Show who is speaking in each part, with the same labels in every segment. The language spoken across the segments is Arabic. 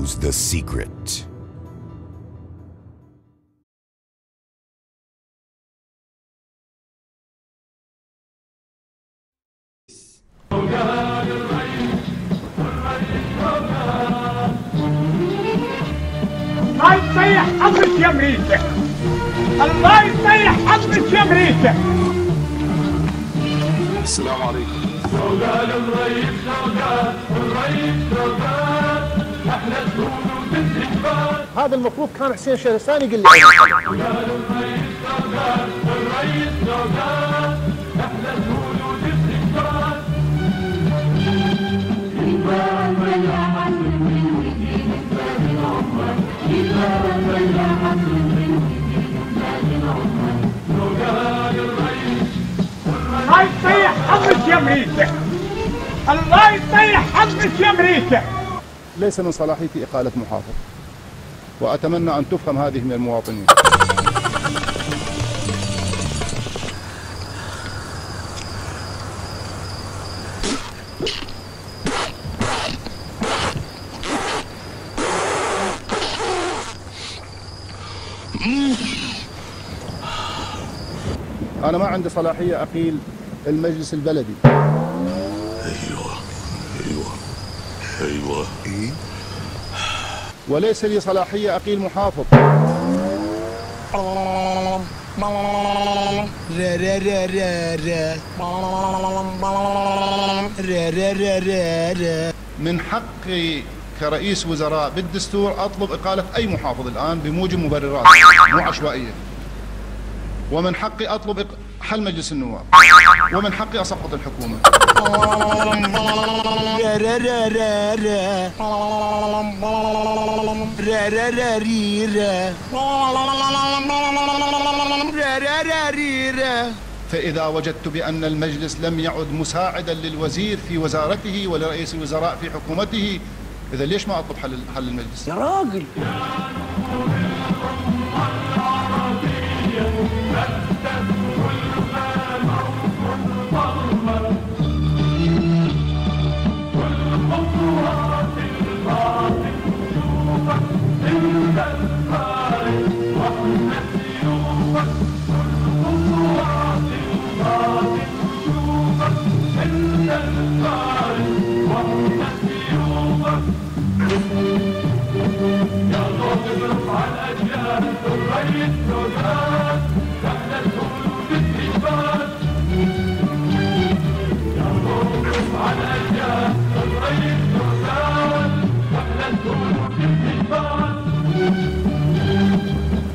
Speaker 1: knows the secret.
Speaker 2: الله يصيح حظك يا امريكا، الله يصيح حظك يا امريكا.
Speaker 3: السلام عليكم.
Speaker 4: شوقان الريس شوقان والريس شوقان احنا الدول وتسجبان.
Speaker 5: هذا المفروض كان حسين شهرستان يقول لي.
Speaker 4: شوقان الريس شوقان والريس شوقان احنا الدول وتسجبان.
Speaker 6: يبان ولا حسن من وجين زاد العمر، يبان ولا حسن من وجين زاد العمر.
Speaker 4: شوقان الريس
Speaker 2: الله يصيح حظك يا امريكا، الله يصيح حظك يا امريكا.
Speaker 5: ليس من صلاحيتي إقالة محافظ، وأتمنى أن تفهم هذه من المواطنين. أنا ما عندي صلاحية أقيل المجلس البلدي.
Speaker 3: ايوه
Speaker 1: إيه؟
Speaker 5: وليس لي صلاحية أقيل محافظ. من حقي كرئيس وزراء بالدستور أطلب إقالة أي محافظ الآن بموجب مبررات مو عشوائية، ومن حقي أطلب حل مجلس النواب، ومن حقي أسقط الحكومة. فإذا وجدت بأن المجلس لم يعد مساعدا للوزير في وزارته ولرئيس الوزراء في حكومته، إذا ليش ما أطلب حل المجلس؟
Speaker 7: يا راجل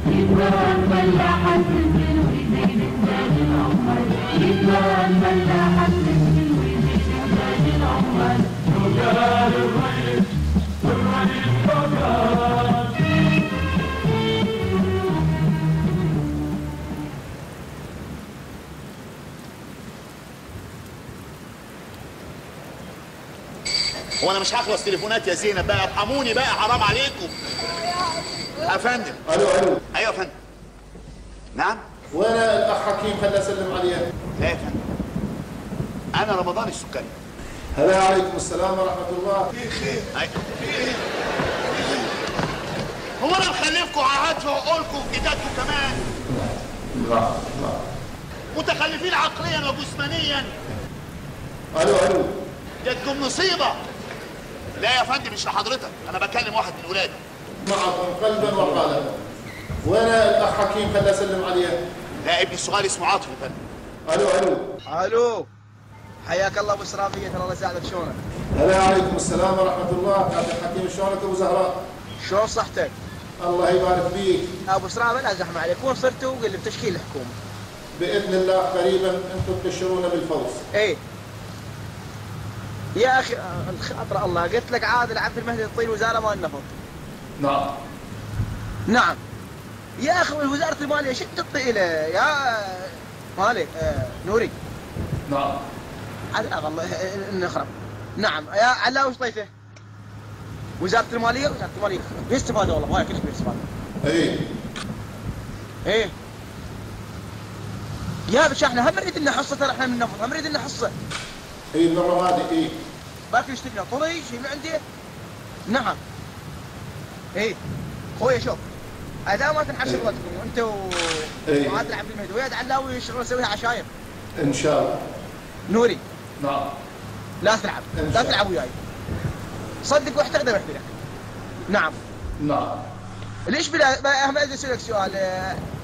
Speaker 6: يبان ولا حسن من وجين زاد العمر، يبان ولا حسن من وجين زاد العمر.
Speaker 4: شوقان الريس والريس شوقان.
Speaker 8: هو انا مش هخلص تليفونات يا زينب بقى، ارحموني بقى حرام عليكم. يا فندم.
Speaker 5: ألو.
Speaker 8: ايوه يا فندم. نعم.
Speaker 5: وين الأخ حكيم؟ خلنا أسلم عليه.
Speaker 8: لا يا فندم، انا رمضان السكري.
Speaker 5: هلا عليكم السلام ورحمة الله.
Speaker 8: هو انا مخلفكم عهد في عقولكم وفي ايداتكم كمان؟
Speaker 5: لا.
Speaker 8: متخلفين عقليا وجسمانيا.
Speaker 5: ألو.
Speaker 8: جاتكم مصيبه. لا يا فندم مش لحضرتك، انا بكلم واحد من ولادي.
Speaker 5: معكم قلبا وقالبا. وين الأخ حكيم؟ خلنا أسلم عليه.
Speaker 8: لا ابني الصغير اسمه عاطف يا فندم.
Speaker 7: الو حياك الله ابو اسرافيه، ترى الله يساعدك. شلونك؟
Speaker 5: هلا عليكم السلام ورحمة الله. عبد الحكيم شلونك أبو زهراء؟
Speaker 7: شلون صحتك؟
Speaker 5: الله يبارك فيك.
Speaker 7: ابو اسرافيه لا زحمه عليك، وين صرتوا؟ قل لي بتشكيل الحكومه.
Speaker 5: بإذن الله قريبا أنتم تبشرونا بالفوز.
Speaker 7: ايه يا اخي خاطر الله، قلت لك عادل عبد المهدي يطيل وزاره ما النفض. نعم يا اخي وزاره الماليه شد الطيله يا مالي نوري.
Speaker 5: نعم
Speaker 7: عادل الله نخرب. نعم يا علاوي طيفه. وزاره الماليه بيستفادوا والله، ما كلش بيستفادوا. ايه يا باشا احنا هم نريد لنا حصه، ترى احنا من النفط هم نريد لنا حصه.
Speaker 5: المره هذه باكر
Speaker 7: يشتري لنا طري شيء من عندي. نعم ايه خويا شوف اذا ما تنحب شغلتكم وانت وما تلعب بالميدويات علاوي شغل نسويها عشاير
Speaker 5: ان شاء الله.
Speaker 7: نوري
Speaker 5: نعم.
Speaker 7: لا تلعب لا تلعب وياي صدق واحتقد بحذرك. نعم
Speaker 5: نعم.
Speaker 7: ليش بلا اهم بدي اسالك سؤال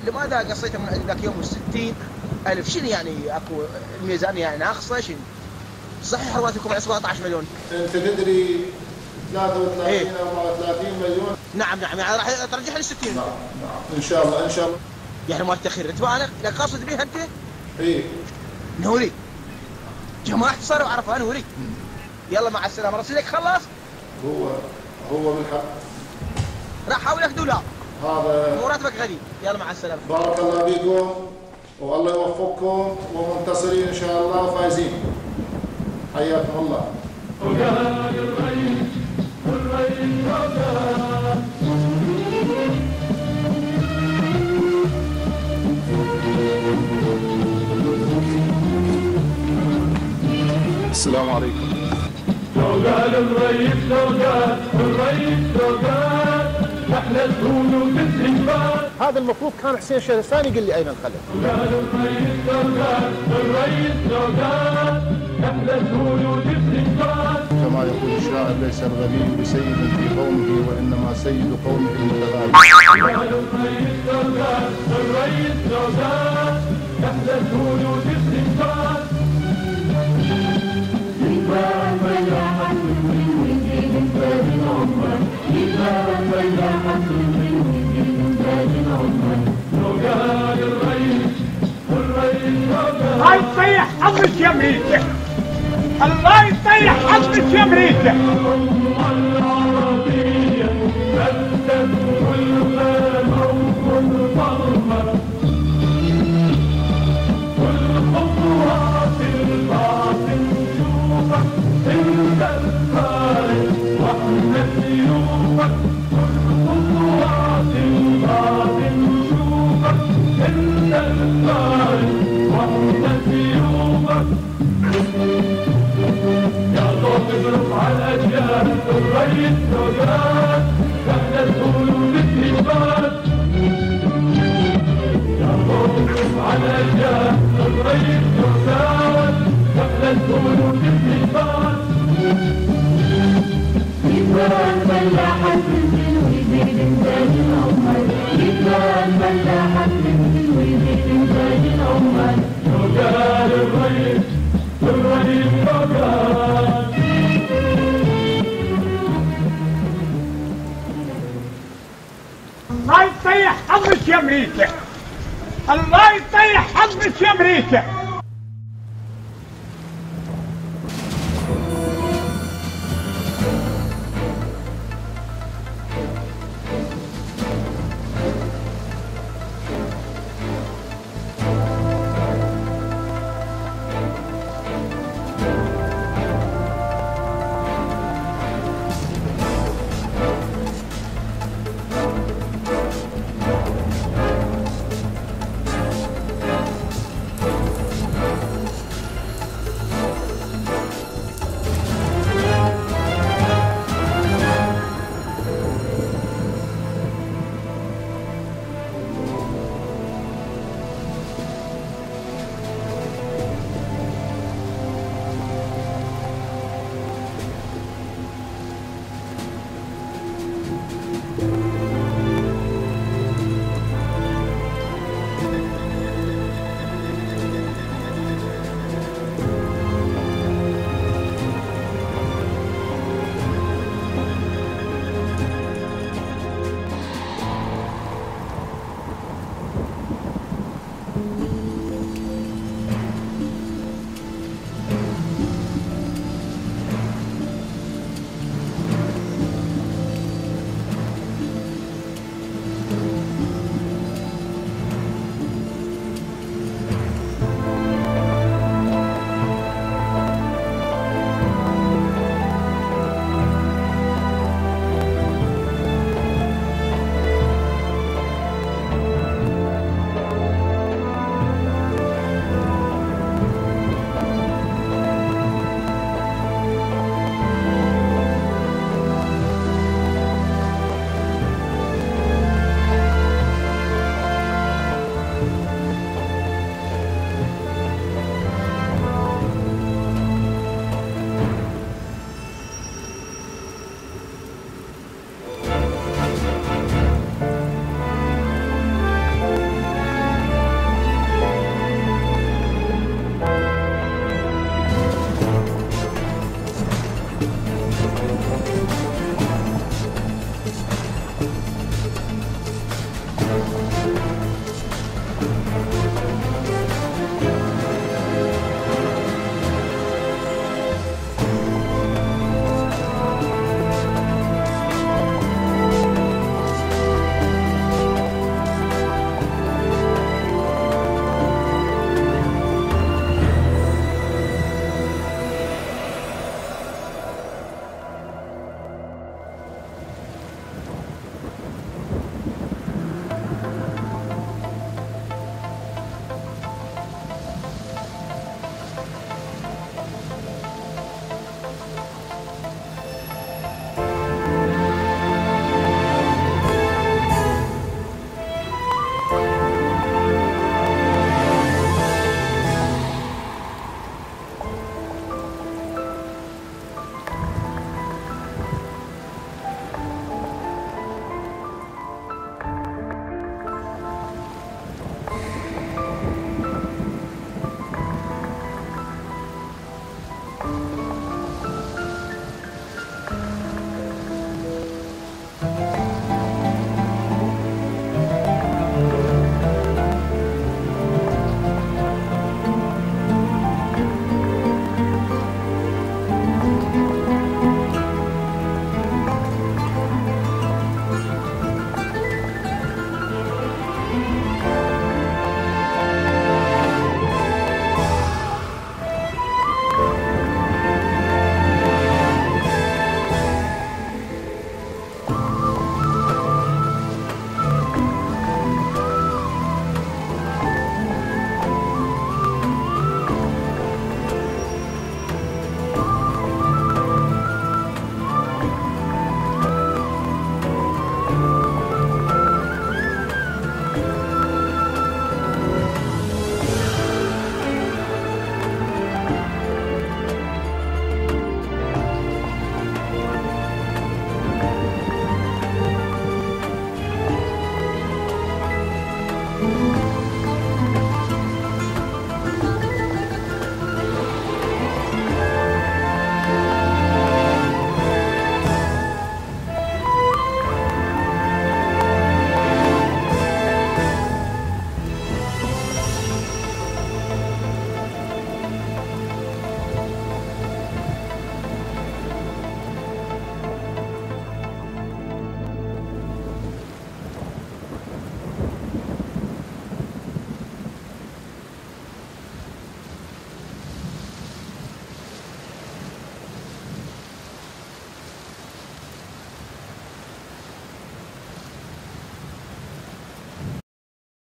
Speaker 7: لماذا قصيت من ذاك يوم 60,000 شنو يعني اكو الميزانيه يعني ناقصه شنو؟ صحيح رواتبكم على 17 مليون.
Speaker 5: انت تدري 33
Speaker 7: إيه؟
Speaker 5: او 30 مليون.
Speaker 7: نعم يعني راح ترجح لي 60.
Speaker 5: نعم نعم ان شاء الله ان شاء الله.
Speaker 7: يعني ما تاخير انت انا لا قاصد بيها انت؟
Speaker 5: ايه
Speaker 7: نوري جماعة صاروا عرفها نوري. يلا مع السلامة رسلك خلص؟
Speaker 5: هو من حق.
Speaker 7: راح احاول لك دولار.
Speaker 5: هذا
Speaker 7: مراتبك غريب. يلا مع السلامة.
Speaker 5: بارك الله بكم والله يوفقكم ومنتصرين ان شاء الله وفايزين. حياكم الله.
Speaker 4: وقال الرئيس وقال
Speaker 5: السلام عليكم.
Speaker 4: لو قال الرئيس لو قال احلى الهون وتسريبات.
Speaker 1: هذا المفروض كان حسين شهرستاني يقول لي اين الخلل.
Speaker 4: وقال الرئيس لو قال احلى الهون وتسريبات.
Speaker 5: كما يقول الشاعر ليس الغبي بسيد في قومه وانما سيد قومه المتغالب.
Speaker 4: وقال الرئيس لو قال احلى الهون وتسريبات. وقال الرئيس
Speaker 2: الله يصيح حظك يا امريكا. الله يصيح حظك يا امريكا.
Speaker 4: العربية بدت كل غابة وكل ضربة كل خطوات الباطن نشوفك انت الفارق واحنا سيوفك كل خطوات الباطن نشوفك انت الفارق واحنا سيوفك. يا صوت اضرب على الأجيال الرئيس وقال احنا الهون وتسريبات. يا صوت اضرب على الأجيال الرئيس وقال احنا الهون وتسريبات.
Speaker 6: يبقى الفلاحة تنزل ويزيد إنتاج العمال. يبقى الفلاحة تنزل ويزيد إنتاج العمال.
Speaker 4: وقال الرئيس وقال
Speaker 2: الله يصيح حظك يا امريكا. الله يصيح حظك يا امريكا.